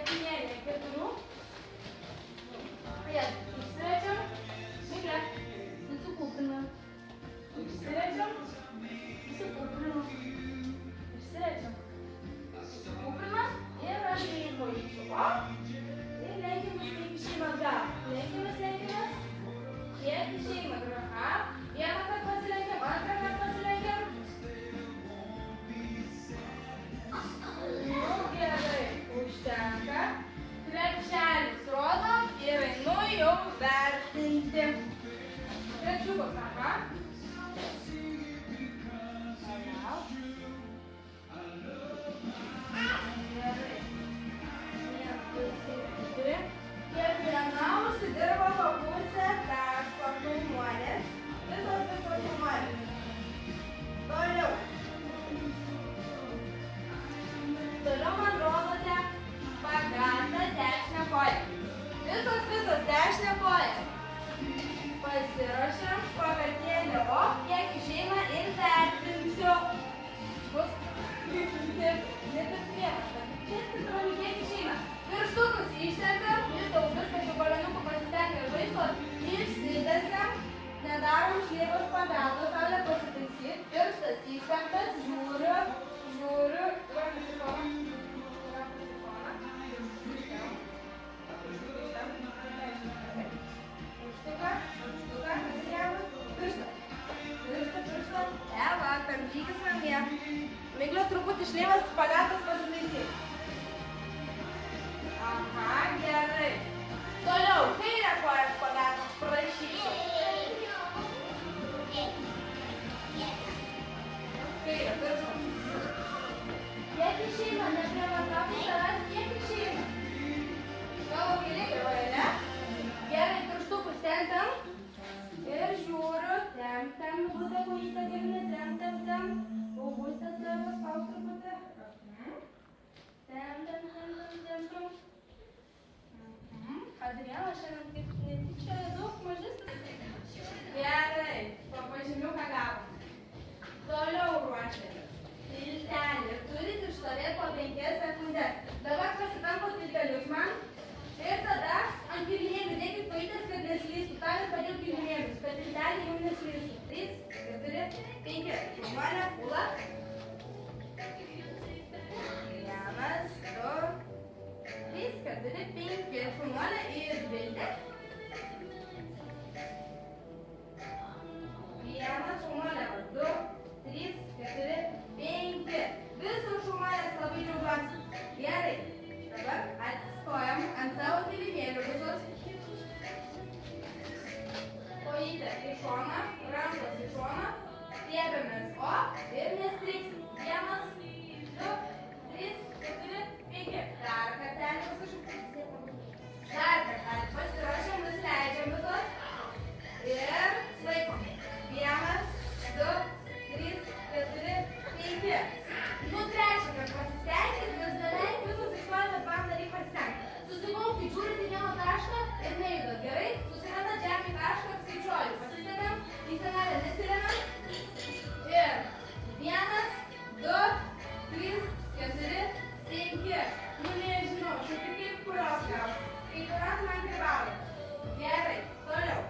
dešinėje keturių. Išsilečiam. Miglė. Susikūpinam. Išsilečiam. Susikūpinam. Išsilečiam. Susikūpinam. Ir atėjim kojyčių. Ir lenkiamas, kiek išeim atgal. Lenkiamas. Kiek išeim atgal. Vieną kartą pasilenkiam, antrą kartą pasilenkiam. Nu, gerai. Užtenka. Krepšelis rodom ir einu jau vertinti. Trečiukas, aha. Gerai. Kiekviena užsidirba po pusę taško filmuolės. Visos filmuolės. Toliau. Toliau man rodote pagalbą dešinę koją. Visos dešinę koją. Pasiruošiam pakartėlį, o kiek išeina ir vertinsiu. Bus ne per vieną, bet kiek išeina. Pirštukus ištempiam, vis daug viskas jau balionukų pasistengė žaislos. Išsidėsiam, nedarom šleivos pagalbos, saulė pasitaisyt. Pirštas ištempias, žiūriu. Miglio truputį šleivas pagalbos pasitaisyt. Aha, gerai. Toliau, kairę koją pagalbos prašyčiau. Kairę, pirštas. Kiek išeina, neprievartauti savęs, kiek išeina? Tavo kairė geroje, ne? Gerai, pirštukus tempiam. Ir žiūriu, tempiam, būtą kojytą gelmę, tempiam. Augustės save spaus truputį. Tempiam. Adriana šiandien kaip netyčia daug mažesnis. Gerai, pažymiuką gavom. Toliau ruošiamės. Tiltelį. Turit išstovėti po 5 sekundės. Dabar pasitampot tiltelius man. Ir tada ant kilimėlių dėkit kojytes, kad neslystų. Tam ir padėl kilimėlius, kad tiltelį jau neslystų. 3, 4, 5. Pirmalė, pula. 1, 2, 3, 4, 5. Pirmalė ir viltė. 1, šaunuolė, 2, 3, 4, 5. Visos šaunuolės labai džiaugiuosi. Gerai. Dabar atsistojam ant savo kilimėlių visos. Kojytė į šoną, rankos į šoną. Stiebiamės, o ir nestriksim. 1, 2, 3, 4, 5. Dar kartelį pasiruošim. Nusileidžiam visos. Ir laikom. 1, 2, 3, 4, 5. Nu, trečią kartą pasistengit, nes beveik visos išvaizdas bandariai pasistengti. Susikaupkit, žiūrit į vieną tašką ir nejudat, gerai? Susirandat žemį tašką, skaičiuoju. Pasisėmėm, į senelę nesirėmėm. Ir 1, 2, 3, 4, 5. Nu, nežinau, šiek tiek kurios gal. Kai kurios man privalo. Gerai, toliau.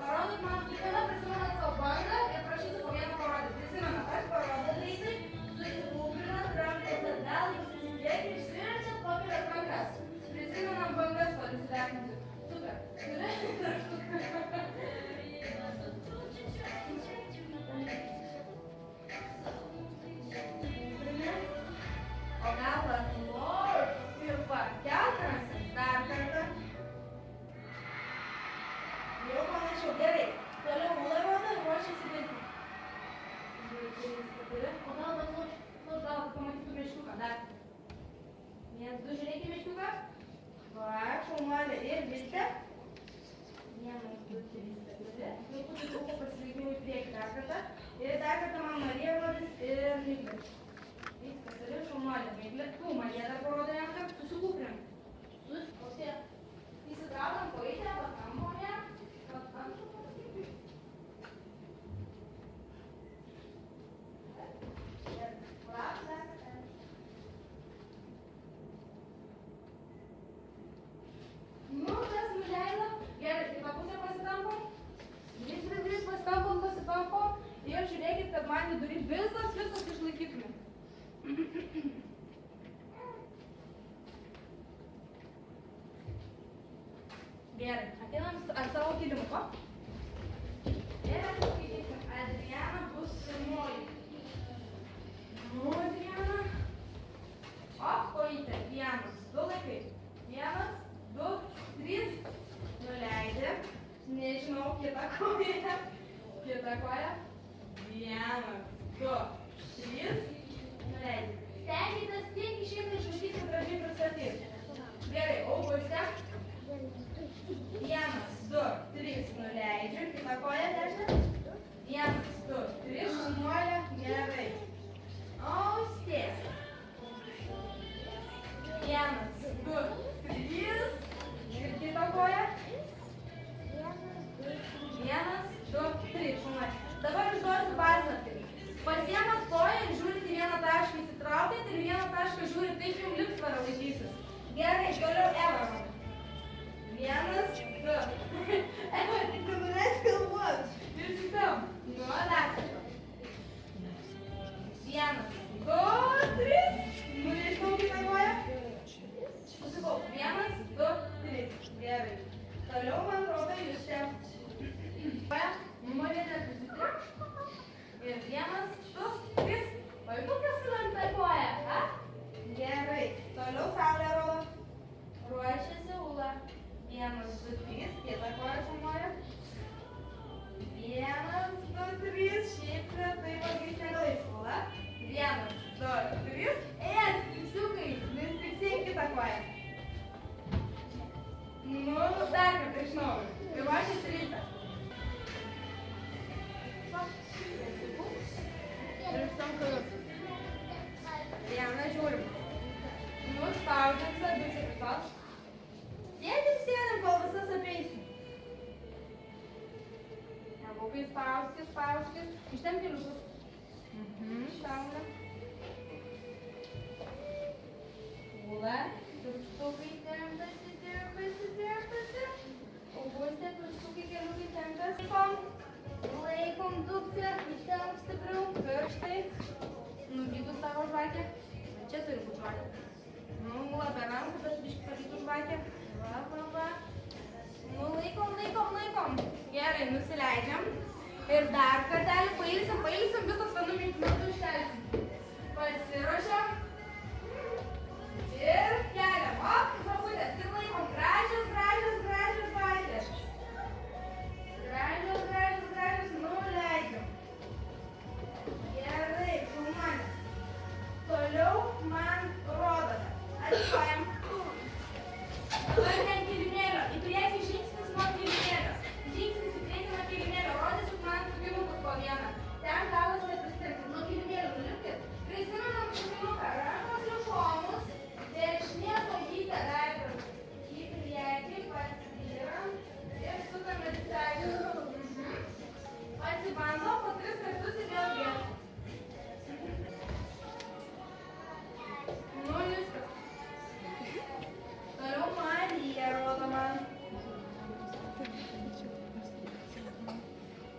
Parodot man, kiekviena prisimenat savo bandą ir prašysiu po vieną parodyti. Prisimenat, aš parodau greitai. Susikūpinat, rankos atgal, išsižiūrėk, išsirečiat, pakeliat rankas. Prisimenam bangas, ko įsivertinsiu. Super. Turi? O galvą noriu ir pakelt rankas. Dar kartą. Jau panašiau. Gerai. Toliau ūla rodo ir ruošiasi vilti. O galvą pamatytų meškiuką. Dar. 1, 2, žiūrėkit meškiuką. Va, šaunuolė ir viltė. 1, 2, 3, 4. Truputį trūko pasilikimų į priekį dar kartą. Ir dar kartą man Marija rodys ir Miglė. 3, 4, šaunuolė, Miglė. Tu, Marija dar parodo jam, kad susikūprim. Įsitraukam kojytę, patampom ją. Gerai, ateinam ant savo kilimuko. Ir skaitysim, Adriana bus pirmoji. Nu, Adriana. O, kojytė. 1, 2 laikai. 1, 2, 3. Nuleidi. Nežinau, kitą koją. Kitą koją. 1, 2, 3. Nuleidi. Stenkitės tiek išeina išlaikyti gražiai pristatyti. Gerai, aukose. 1, 2, 3. Nuleidžiu. Kitą koją dešinę. 1, 2, 3. Šaunuolė. Gerai. Austės. 1, 2, 3. Ir kitą koją. 1, 2, 3. Šaunuolė. Dabar užduosiu paslaptį. Pasiemat koją ir žiūrit į vieną tašką, įsitraukit ir vieną tašką žiūrit, taip jums liksvara laikysis. Gerai, toliau Eva. 1, 2. Eva, tik nuleis galvos. Ir sitam. Nu, dar. 1, 2, 3. Nuleisau kitą koją. Susikau. 1, 2, 3. Gerai. Toliau, man atrodo, jūs čia. Koja, numarėte susitraukti. Ir 1, 2, 3. Vaikukas lenta koja, a? Gerai. Toliau Saulė rodo. Ruošiasi Ula. 1, 2, 3. Kita koja šaunuoja. 1, 2, 3. Šiaip tai vagais negalais Ula. 1, 2, 3. Ės, tiksiukai. Nestiksėjai kitą koją. Nu, dar kartą iš naujo. Ir ruošiasi Ryta. Diana, žiūrim. Nuspaudžiam abis ir tos. Sėdim, kol visas apeisim. Nebūkai spauskis. Ištempk keliukus. Saulė. Ula. Pirštukai tempasi. Augustė, pirštukai keliukai tempasi. Laikom dukterį, ištemp stipriau, pirštai. Nugydus tavo žvakė. Čia turi būti žvakė. Nu, labai rankų, bet biškį pavytų žvakė. Va. Nu, laikom. Gerai, nusileidžiam. Ir dar kartelį pailsim, visas vienu metu iškelsim. Pasiruošiam. Ir keliam. Op, žvakutės. Ir laikom. Gražios žvakės. Gražios, nuleidžiam. Gerai, šaunuolės. Toliau man rodote. Atsistojam. Dabar ten kilimėlio. Į priekį žingsnis nuo kilimėlio. Žingsnis į priekį nuo kilimėlio. Rodysiu man sukinukus po vieną. Ten galas nepristirkit. Nuo kilimėlio nulipkit. Prisimenam sukinuką. Rankos į šonus. Dešinė kojytė dar į priekį. Pasivyram. Ir sukam atsisveikinam. Atsibando, po 3 kartus ir vėl vėl. Nu, viskas. Toliau Marija rodo man.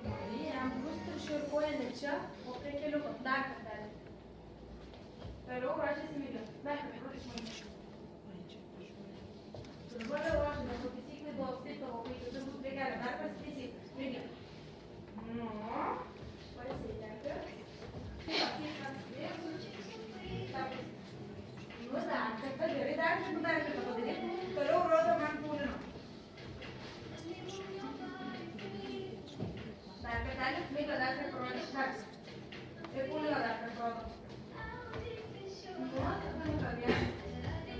Marija, pusturščių ir koja ne čia, o prie keliuko. Dar kartelį. Toliau ruošiasi Emilija. Dar kartelį ruošiasi Marija. Dabar vėl ruošiame, pataisyklai buvo apskaitavo, kai tu turbūt prie kelio. Dar pasitaisyk. Emilija. Nu, pasitempė. Nu, dar kartą, gerai, dar kartą padaryk. Toliau rodo man pūlino. Dar kartelį, Mika dar kartą rodys. Ir pūlino dar kartą rodo. Nu, tada nukabėjom.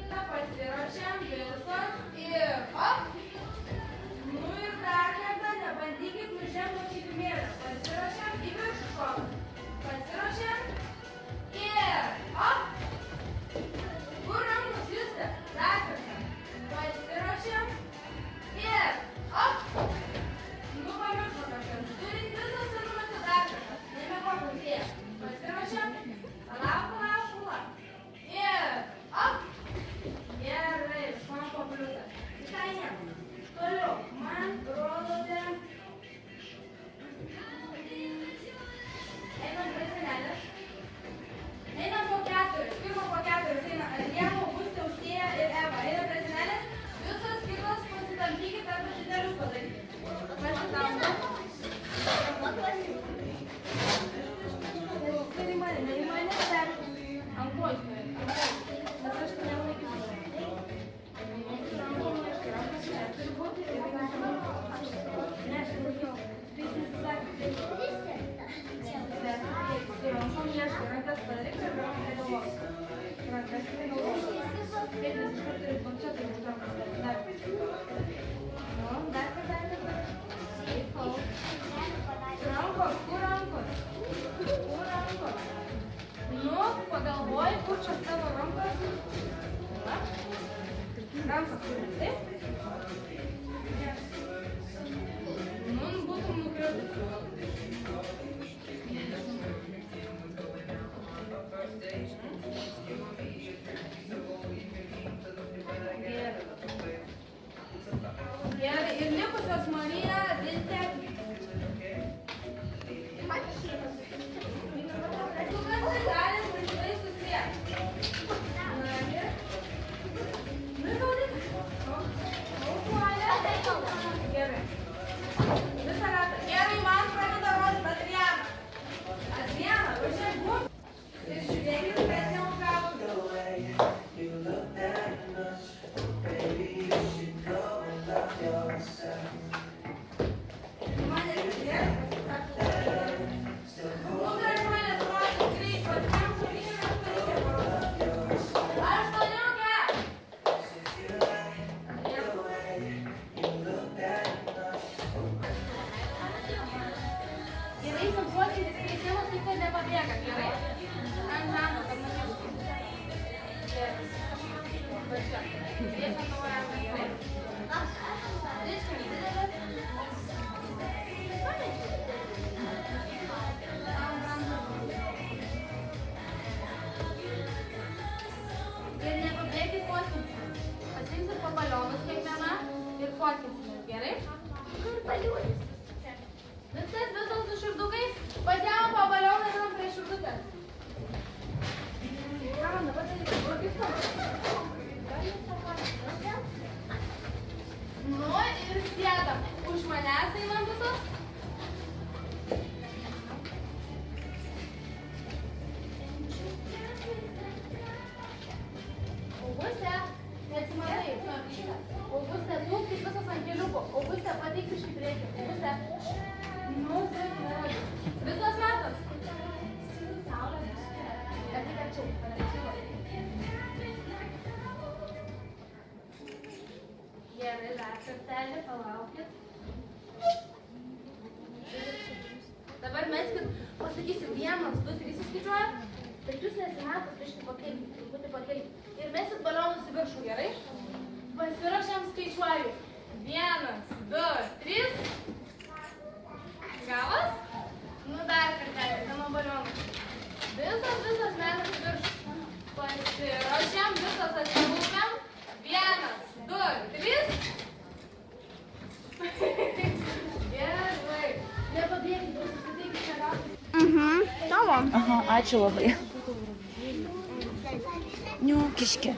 Ta pasiruošiam, visos ir op. Nu ir dar kartą nebandykit nužemti nuo kilimėlio. Pasiruošiam į viršų šoną. Pasiruošiam ir op. Kur rankos justė? Dar kartą. Pasiruošiam ir op. Nu pamiršo kažkas. Turit visą senumetį dar kartą. Nemėgok kalbėti. Pasiruošiam Pagalvoji, kur čia tavo rankos? Rankos kur, taip? Nu, būtum nukritus. Gerai, ir likusios Marija, Viltė. Tu kas tai galim laisvai susiekti. Nu, gaudyk. Gerai. Visą ratą. Gerai, man pradeda rodyti Adriana. Adriana, važiuok būt. Ir žiūrėkit, kad neužgautų. Gerai? Viskas, visos su širdukais. Pasiemo po balioną ir prie širdutės. Ką man dabar daryti? Nu ir sėdam. Už manęs einam visos. Augustė, neatsimatai. Augustė, tu kaip visas ant keliukų. Augustė, pateik iš į priekį. Augustė. Nu, taip, visos metas. Ateik arčiau. Gerai, dar kartelį, palaukit. Dabar meskit, pasakysiu 1, 2, 3 įskaičiuojam, bet jūs nesimatot, biškį pakelkit, truputį pakelkit. Ir mesit balionus į viršų, gerai? Pasiruošiam, skaičiuoju. 1, 2, 3. Gavas? Nu dar kartelį, mano balionus. Visos metas į viršų. Pasiruošiam, visos atsibūkiam. 1, 2, 3. Gerai. Nepabėgit, susiteikit čia gauti. Tavo? Aha, ačiū labai. Niu, kiškė.